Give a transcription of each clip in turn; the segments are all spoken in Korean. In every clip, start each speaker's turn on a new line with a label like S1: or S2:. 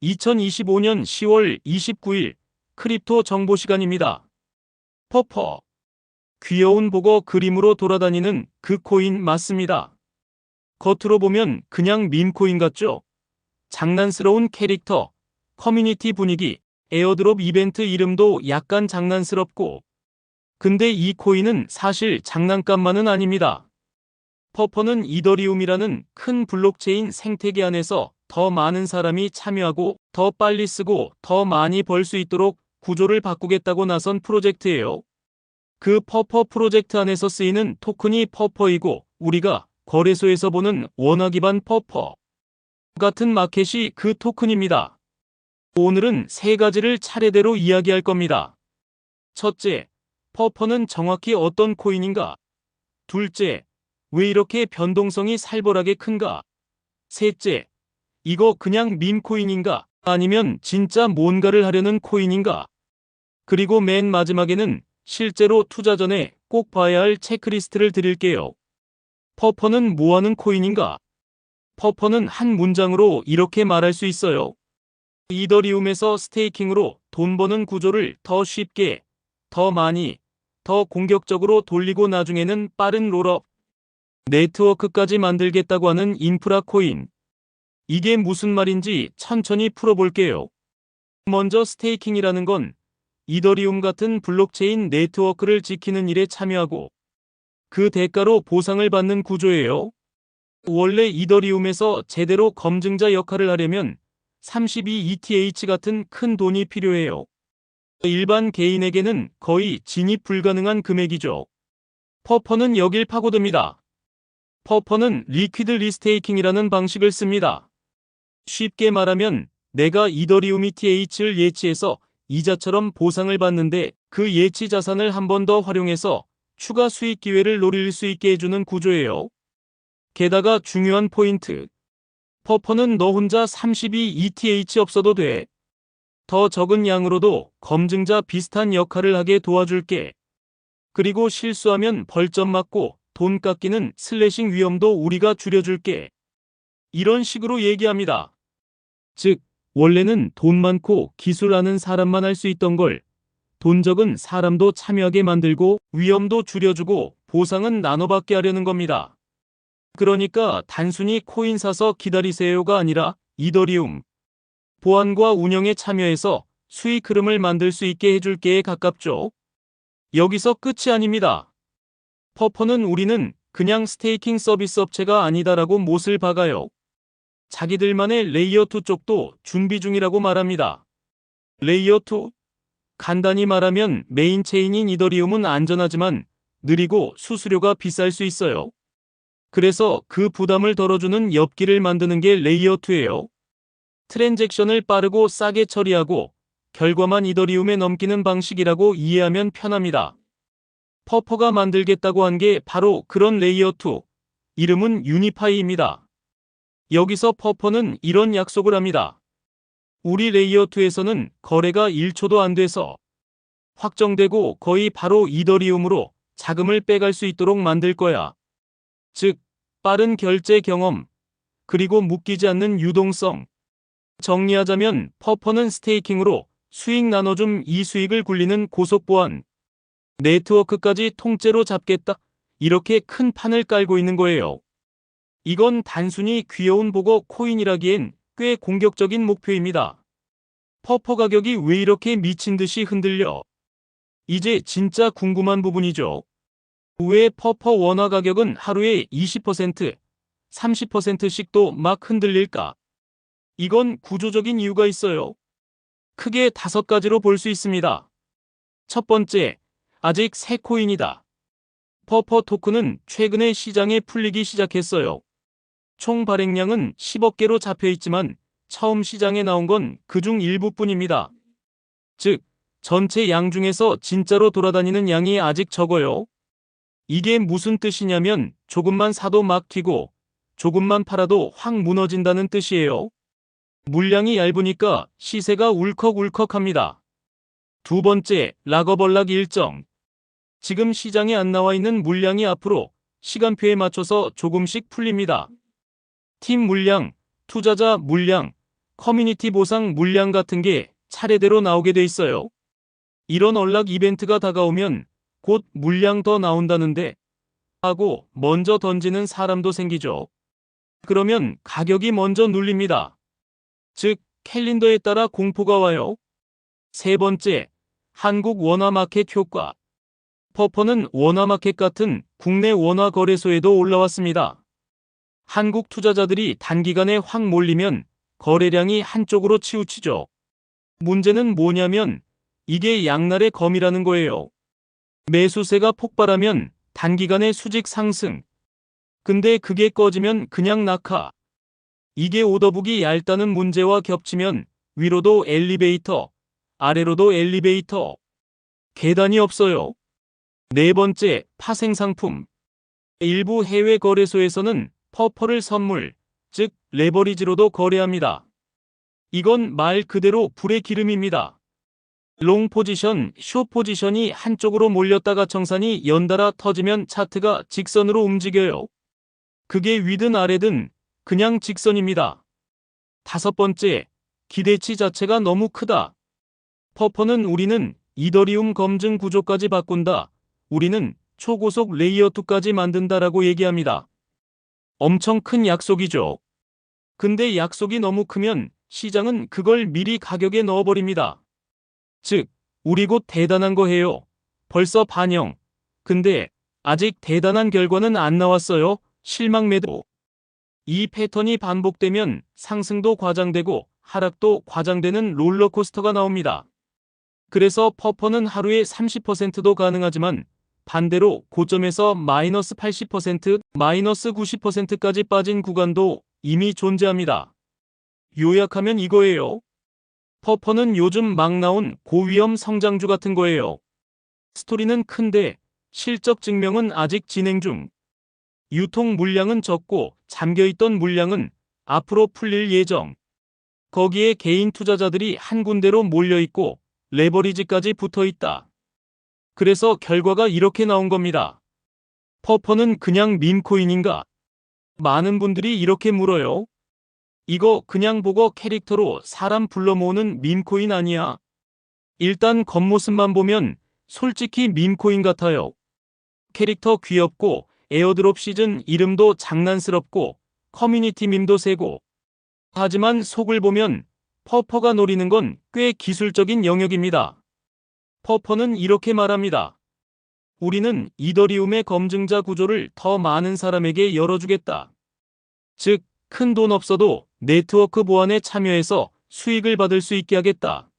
S1: 2025년 10월 29일 크립토 정보 시간입니다. 퍼퍼. 귀여운 보거 그림으로 돌아다니는 그 코인 맞습니다. 겉으로 보면 그냥 밈코인 같죠? 장난스러운 캐릭터, 커뮤니티 분위기, 에어드롭 이벤트 이름도 약간 장난스럽고. 근데 이 코인은 사실 장난감만은 아닙니다. 퍼퍼는 이더리움이라는 큰 블록체인 생태계 안에서 더 많은 사람이 참여하고 더 빨리 쓰고 더 많이 벌 수 있도록 구조를 바꾸겠다고 나선 프로젝트예요. 그 퍼퍼 프로젝트 안에서 쓰이는 토큰이 퍼퍼이고 우리가 거래소에서 보는 원화 기반 퍼퍼 같은 마켓이 그 토큰입니다. 오늘은 세 가지를 차례대로 이야기할 겁니다. 첫째, 퍼퍼는 정확히 어떤 코인인가? 둘째, 왜 이렇게 변동성이 살벌하게 큰가? 셋째, 이거 그냥 밈코인인가? 아니면 진짜 뭔가를 하려는 코인인가? 그리고 맨 마지막에는 실제로 투자 전에 꼭 봐야 할 체크리스트를 드릴게요. 퍼퍼는 뭐하는 코인인가? 퍼퍼는 한 문장으로 이렇게 말할 수 있어요. 이더리움에서 스테이킹으로 돈 버는 구조를 더 쉽게, 더 많이, 더 공격적으로 돌리고 나중에는 빠른 롤업 네트워크까지 만들겠다고 하는 인프라 코인. 이게 무슨 말인지 천천히 풀어볼게요. 먼저 스테이킹이라는 건 이더리움 같은 블록체인 네트워크를 지키는 일에 참여하고 그 대가로 보상을 받는 구조예요. 원래 이더리움에서 제대로 검증자 역할을 하려면 32ETH 같은 큰 돈이 필요해요. 일반 개인에게는 거의 진입 불가능한 금액이죠. 퍼퍼는 여길 파고듭니다. 퍼퍼는 리퀴드 리스테이킹이라는 방식을 씁니다. 쉽게 말하면 내가 이더리움 ETH를 예치해서 이자처럼 보상을 받는데 그 예치 자산을 한 번 더 활용해서 추가 수익 기회를 노릴 수 있게 해주는 구조예요. 게다가 중요한 포인트. 퍼퍼는 너 혼자 32ETH 없어도 돼. 더 적은 양으로도 검증자 비슷한 역할을 하게 도와줄게. 그리고 실수하면 벌점 맞고 돈 깎이는 슬래싱 위험도 우리가 줄여줄게. 이런 식으로 얘기합니다. 즉, 원래는 돈 많고 기술 아는 사람만 할 수 있던 걸 돈 적은 사람도 참여하게 만들고 위험도 줄여주고 보상은 나눠받게 하려는 겁니다. 그러니까 단순히 코인 사서 기다리세요가 아니라 이더리움 보안과 운영에 참여해서 수익 흐름을 만들 수 있게 해줄게에 가깝죠. 여기서 끝이 아닙니다. 퍼퍼는 우리는 그냥 스테이킹 서비스 업체가 아니다라고 못을 박아요. 자기들만의 레이어2 쪽도 준비 중이라고 말합니다. 레이어2? 간단히 말하면 메인 체인인 이더리움은 안전하지만 느리고 수수료가 비쌀 수 있어요. 그래서 그 부담을 덜어주는 엽기를 만드는 게 레이어2예요. 트랜잭션을 빠르고 싸게 처리하고 결과만 이더리움에 넘기는 방식이라고 이해하면 편합니다. 퍼퍼가 만들겠다고 한 게 바로 그런 레이어2. 이름은 유니파이입니다. 여기서 퍼퍼는 이런 약속을 합니다. 우리 레이어2에서는 거래가 1초도 안 돼서 확정되고 거의 바로 이더리움으로 자금을 빼갈 수 있도록 만들 거야. 즉, 빠른 결제 경험, 그리고 묶이지 않는 유동성. 정리하자면 퍼퍼는 스테이킹으로 수익 나눠줌 이 수익을 굴리는 고속보안. 네트워크까지 통째로 잡겠다. 이렇게 큰 판을 깔고 있는 거예요. 이건 단순히 귀여운 보고 코인이라기엔 꽤 공격적인 목표입니다. 퍼퍼 가격이 왜 이렇게 미친 듯이 흔들려? 이제 진짜 궁금한 부분이죠. 왜 퍼퍼 원화 가격은 하루에 20%, 30%씩도 막 흔들릴까? 이건 구조적인 이유가 있어요. 크게 5가지로 볼 수 있습니다. 첫 번째, 아직 새 코인이다. 퍼퍼 토큰은 최근에 시장에 풀리기 시작했어요. 총 발행량은 10억 개로 잡혀 있지만 처음 시장에 나온 건 그중 일부뿐입니다. 즉, 전체 양 중에서 진짜로 돌아다니는 양이 아직 적어요. 이게 무슨 뜻이냐면 조금만 사도 막 튀고 조금만 팔아도 확 무너진다는 뜻이에요. 물량이 얇으니까 시세가 울컥울컥합니다. 두 번째, 락어벌락 일정. 지금 시장에 안 나와 있는 물량이 앞으로 시간표에 맞춰서 조금씩 풀립니다. 팀 물량, 투자자 물량, 커뮤니티 보상 물량 같은 게 차례대로 나오게 돼 있어요. 이런 언락 이벤트가 다가오면 곧 물량 더 나온다는데 하고 먼저 던지는 사람도 생기죠. 그러면 가격이 먼저 눌립니다. 즉, 캘린더에 따라 공포가 와요. 세 번째, 한국 원화마켓 효과. 퍼퍼는 원화마켓 같은 국내 원화 거래소에도 올라왔습니다. 한국 투자자들이 단기간에 확 몰리면 거래량이 한쪽으로 치우치죠. 문제는 뭐냐면 이게 양날의 검이라는 거예요. 매수세가 폭발하면 단기간에 수직 상승. 근데 그게 꺼지면 그냥 낙하. 이게 오더북이 얇다는 문제와 겹치면 위로도 엘리베이터, 아래로도 엘리베이터. 계단이 없어요. 네 번째, 파생상품. 일부 해외 거래소에서는 퍼퍼를 선물, 즉 레버리지로도 거래합니다. 이건 말 그대로 불의 기름입니다. 롱 포지션, 숏 포지션이 한쪽으로 몰렸다가 청산이 연달아 터지면 차트가 직선으로 움직여요. 그게 위든 아래든 그냥 직선입니다. 다섯 번째, 기대치 자체가 너무 크다. 퍼퍼는 우리는 이더리움 검증 구조까지 바꾼다. 우리는 초고속 레이어 2까지 만든다라고 얘기합니다. 엄청 큰 약속이죠. 근데 약속이 너무 크면 시장은 그걸 미리 가격에 넣어버립니다. 즉, 우리 곧 대단한 거 해요. 벌써 반영. 근데 아직 대단한 결과는 안 나왔어요. 실망 매도. 이 패턴이 반복되면 상승도 과장되고 하락도 과장되는 롤러코스터가 나옵니다. 그래서 퍼퍼는 하루에 30%도 가능하지만 반대로 고점에서 마이너스 80%, 마이너스 90%까지 빠진 구간도 이미 존재합니다. 요약하면 이거예요. 퍼퍼는 요즘 막 나온 고위험 성장주 같은 거예요. 스토리는 큰데 실적 증명은 아직 진행 중. 유통 물량은 적고 잠겨있던 물량은 앞으로 풀릴 예정. 거기에 개인 투자자들이 한 군데로 몰려있고 레버리지까지 붙어있다. 그래서 결과가 이렇게 나온 겁니다. 퍼퍼는 그냥 밈코인인가? 많은 분들이 이렇게 물어요. 이거 그냥 보고 캐릭터로 사람 불러 모으는 밈코인 아니야? 일단 겉모습만 보면 솔직히 밈코인 같아요. 캐릭터 귀엽고 에어드롭 시즌 이름도 장난스럽고 커뮤니티 밈도 세고. 하지만 속을 보면 퍼퍼가 노리는 건 꽤 기술적인 영역입니다. 퍼퍼는 이렇게 말합니다. 우리는 이더리움의 검증자 구조를 더 많은 사람에게 열어주겠다. 즉, 큰 돈 없어도 네트워크 보안에 참여해서 수익을 받을 수 있게 하겠다.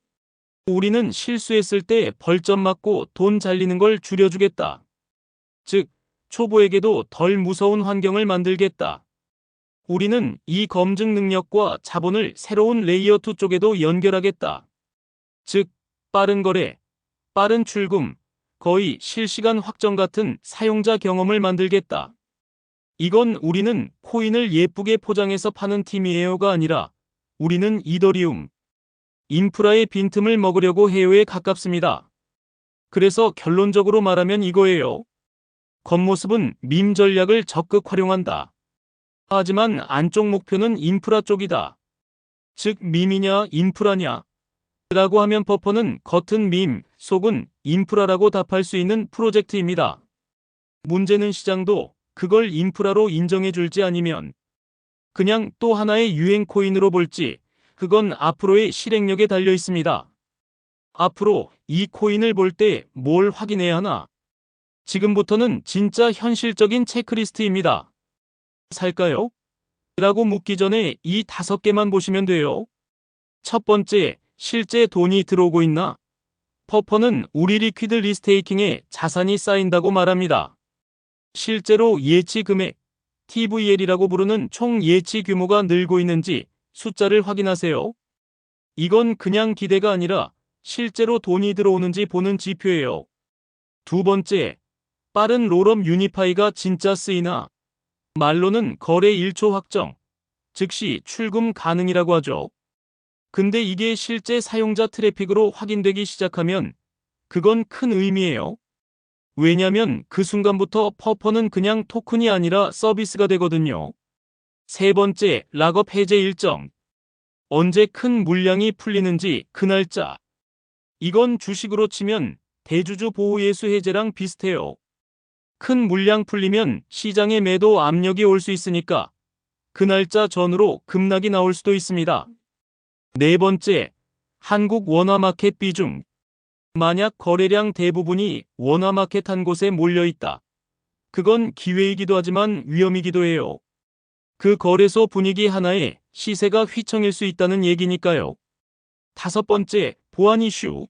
S1: 우리는 실수했을 때 벌점 맞고 돈 잘리는 걸 줄여주겠다. 즉, 초보에게도 덜 무서운 환경을 만들겠다. 우리는 이 검증 능력과 자본을 새로운 레이어 2 쪽에도 연결하겠다. 즉, 빠른 거래, 빠른 출금, 거의 실시간 확정 같은 사용자 경험을 만들겠다. 이건 우리는 코인을 예쁘게 포장해서 파는 팀이에요가 아니라 우리는 이더리움, 인프라의 빈틈을 먹으려고 해요에 가깝습니다. 그래서 결론적으로 말하면 이거예요. 겉모습은 밈 전략을 적극 활용한다. 하지만 안쪽 목표는 인프라 쪽이다. 즉, 밈이냐 인프라냐? 라고 하면 퍼퍼는 겉은 밈, 속은 인프라라고 답할 수 있는 프로젝트입니다. 문제는 시장도 그걸 인프라로 인정해줄지 아니면 그냥 또 하나의 유행 코인으로 볼지, 그건 앞으로의 실행력에 달려 있습니다. 앞으로 이 코인을 볼 때 뭘 확인해야 하나? 지금부터는 진짜 현실적인 체크리스트입니다. 살까요? 라고 묻기 전에 이 5개만 보시면 돼요. 첫 번째, 실제 돈이 들어오고 있나? 퍼퍼는 우리 리퀴드 리스테이킹에 자산이 쌓인다고 말합니다. 실제로 예치 금액, TVL이라고 부르는 총 예치 규모가 늘고 있는지 숫자를 확인하세요. 이건 그냥 기대가 아니라 실제로 돈이 들어오는지 보는 지표예요. 두 번째, 빠른 롤업 유니파이가 진짜 쓰이나? 말로는 거래 1초 확정, 즉시 출금 가능이라고 하죠. 근데 이게 실제 사용자 트래픽으로 확인되기 시작하면 그건 큰 의미예요. 왜냐면 그 순간부터 퍼퍼는 그냥 토큰이 아니라 서비스가 되거든요. 세 번째, 락업 해제 일정. 언제 큰 물량이 풀리는지 그 날짜. 이건 주식으로 치면 대주주 보호예수 해제랑 비슷해요. 큰 물량 풀리면 시장에 매도 압력이 올 수 있으니까 그 날짜 전후로 급락이 나올 수도 있습니다. 네 번째, 한국 원화마켓 비중. 만약 거래량 대부분이 원화마켓 한 곳에 몰려있다. 그건 기회이기도 하지만 위험이기도 해요. 그 거래소 분위기 하나에 시세가 휘청일 수 있다는 얘기니까요. 다섯 번째, 보안 이슈.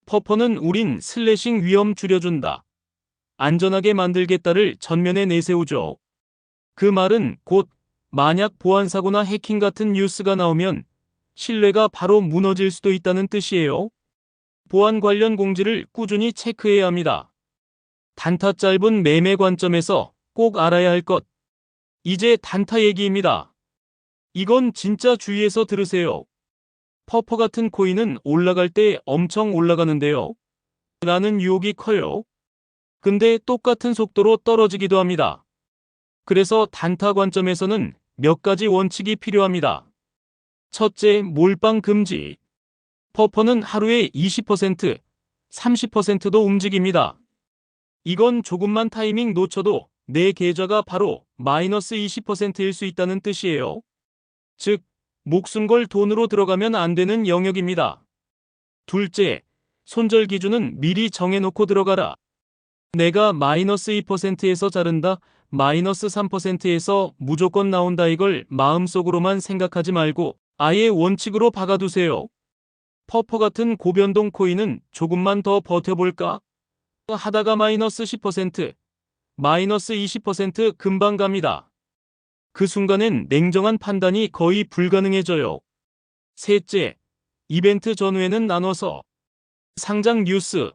S1: 퍼퍼는 우린 슬래싱 위험 줄여준다. 안전하게 만들겠다를 전면에 내세우죠. 그 말은 곧 만약 보안사고나 해킹 같은 뉴스가 나오면 신뢰가 바로 무너질 수도 있다는 뜻이에요. 보안 관련 공지를 꾸준히 체크해야 합니다. 단타 짧은 매매 관점에서 꼭 알아야 할 것. 이제 단타 얘기입니다. 이건 진짜 주의해서 들으세요. 퍼퍼 같은 코인은 올라갈 때 엄청 올라가는데요. 라는 유혹이 커요. 근데 똑같은 속도로 떨어지기도 합니다. 그래서 단타 관점에서는 몇 가지 원칙이 필요합니다. 첫째, 몰빵 금지. 퍼퍼는 하루에 20%, 30%도 움직입니다. 이건 조금만 타이밍 놓쳐도 내 계좌가 바로 마이너스 20%일 수 있다는 뜻이에요. 즉, 목숨 걸 돈으로 들어가면 안 되는 영역입니다. 둘째, 손절 기준은 미리 정해놓고 들어가라. 내가 마이너스 2%에서 자른다, 마이너스 3%에서 무조건 나온다 이걸 마음속으로만 생각하지 말고 아예 원칙으로 박아두세요. 퍼퍼 같은 고변동 코인은 조금만 더 버텨볼까? 하다가 마이너스 10%, 마이너스 20% 금방 갑니다. 그 순간엔 냉정한 판단이 거의 불가능해져요. 셋째, 이벤트 전후에는 나눠서 상장 뉴스,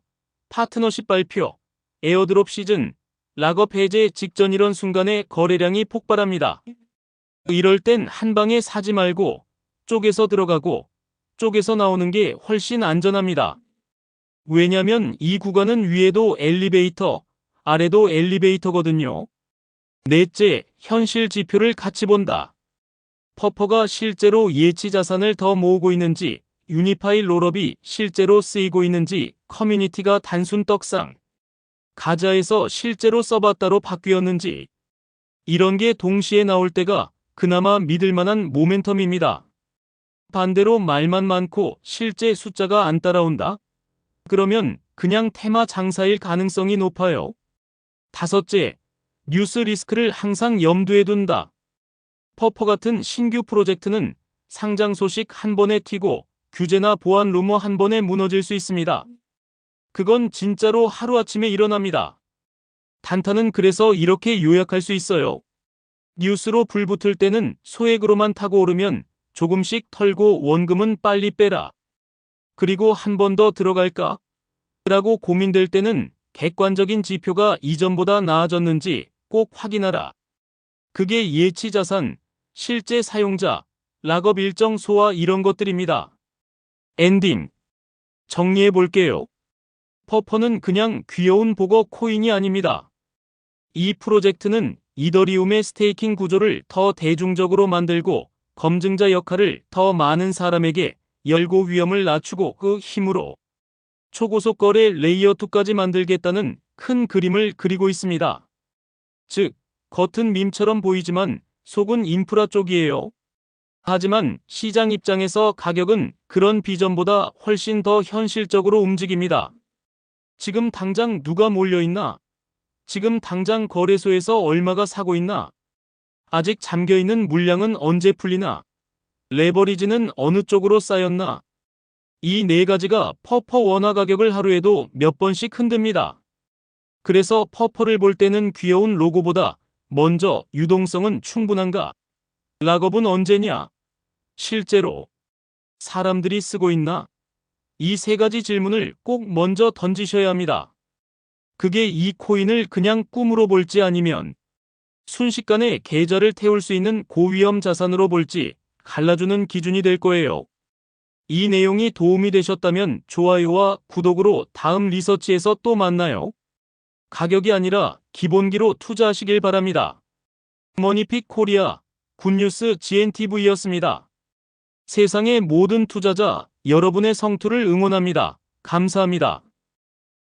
S1: 파트너십 발표, 에어드롭 시즌, 락업 해제 직전 이런 순간에 거래량이 폭발합니다. 이럴 땐 한 방에 사지 말고 쪼개서 들어가고 쪼개서 나오는 게 훨씬 안전합니다. 왜냐면 이 구간은 위에도 엘리베이터, 아래도 엘리베이터거든요. 넷째, 현실 지표를 같이 본다. 퍼퍼가 실제로 예치 자산을 더 모으고 있는지, 유니파이 롤업이 실제로 쓰이고 있는지, 커뮤니티가 단순 떡상, 가자에서 실제로 써봤다로 바뀌었는지, 이런 게 동시에 나올 때가 그나마 믿을 만한 모멘텀입니다. 반대로 말만 많고 실제 숫자가 안 따라온다? 그러면 그냥 테마 장사일 가능성이 높아요. 다섯째, 뉴스 리스크를 항상 염두에 둔다. 퍼퍼 같은 신규 프로젝트는 상장 소식 한 번에 튀고 규제나 보안 루머 한 번에 무너질 수 있습니다. 그건 진짜로 하루아침에 일어납니다. 단타는 그래서 이렇게 요약할 수 있어요. 뉴스로 불 붙을 때는 소액으로만 타고 오르면 조금씩 털고 원금은 빨리 빼라. 그리고 한 번 더 들어갈까? 라고 고민될 때는 객관적인 지표가 이전보다 나아졌는지 꼭 확인하라. 그게 예치 자산, 실제 사용자, 락업 일정 소화 이런 것들입니다. 엔딩. 정리해 볼게요. 퍼퍼는 그냥 귀여운 보거 코인이 아닙니다. 이 프로젝트는 이더리움의 스테이킹 구조를 더 대중적으로 만들고 검증자 역할을 더 많은 사람에게 열고 위험을 낮추고 그 힘으로 초고속 거래 레이어 2까지 만들겠다는 큰 그림을 그리고 있습니다. 즉, 겉은 밈처럼 보이지만 속은 인프라 쪽이에요. 하지만 시장 입장에서 가격은 그런 비전보다 훨씬 더 현실적으로 움직입니다. 지금 당장 누가 몰려있나? 지금 당장 거래소에서 얼마가 사고 있나? 아직 잠겨있는 물량은 언제 풀리나? 레버리지는 어느 쪽으로 쌓였나? 이 네 가지가 퍼퍼 원화 가격을 하루에도 몇 번씩 흔듭니다. 그래서 퍼퍼를 볼 때는 귀여운 로고보다 먼저 유동성은 충분한가? 락업은 언제냐? 실제로 사람들이 쓰고 있나? 이 세 가지 질문을 꼭 먼저 던지셔야 합니다. 그게 이 코인을 그냥 꿈으로 볼지 아니면 순식간에 계좌를 태울 수 있는 고위험 자산으로 볼지 갈라주는 기준이 될 거예요. 이 내용이 도움이 되셨다면 좋아요와 구독으로 다음 리서치에서 또 만나요. 가격이 아니라 기본기로 투자하시길 바랍니다. 머니픽 코리아 굿뉴스 GNTV였습니다. 세상의 모든 투자자, 여러분의 성투를 응원합니다. 감사합니다.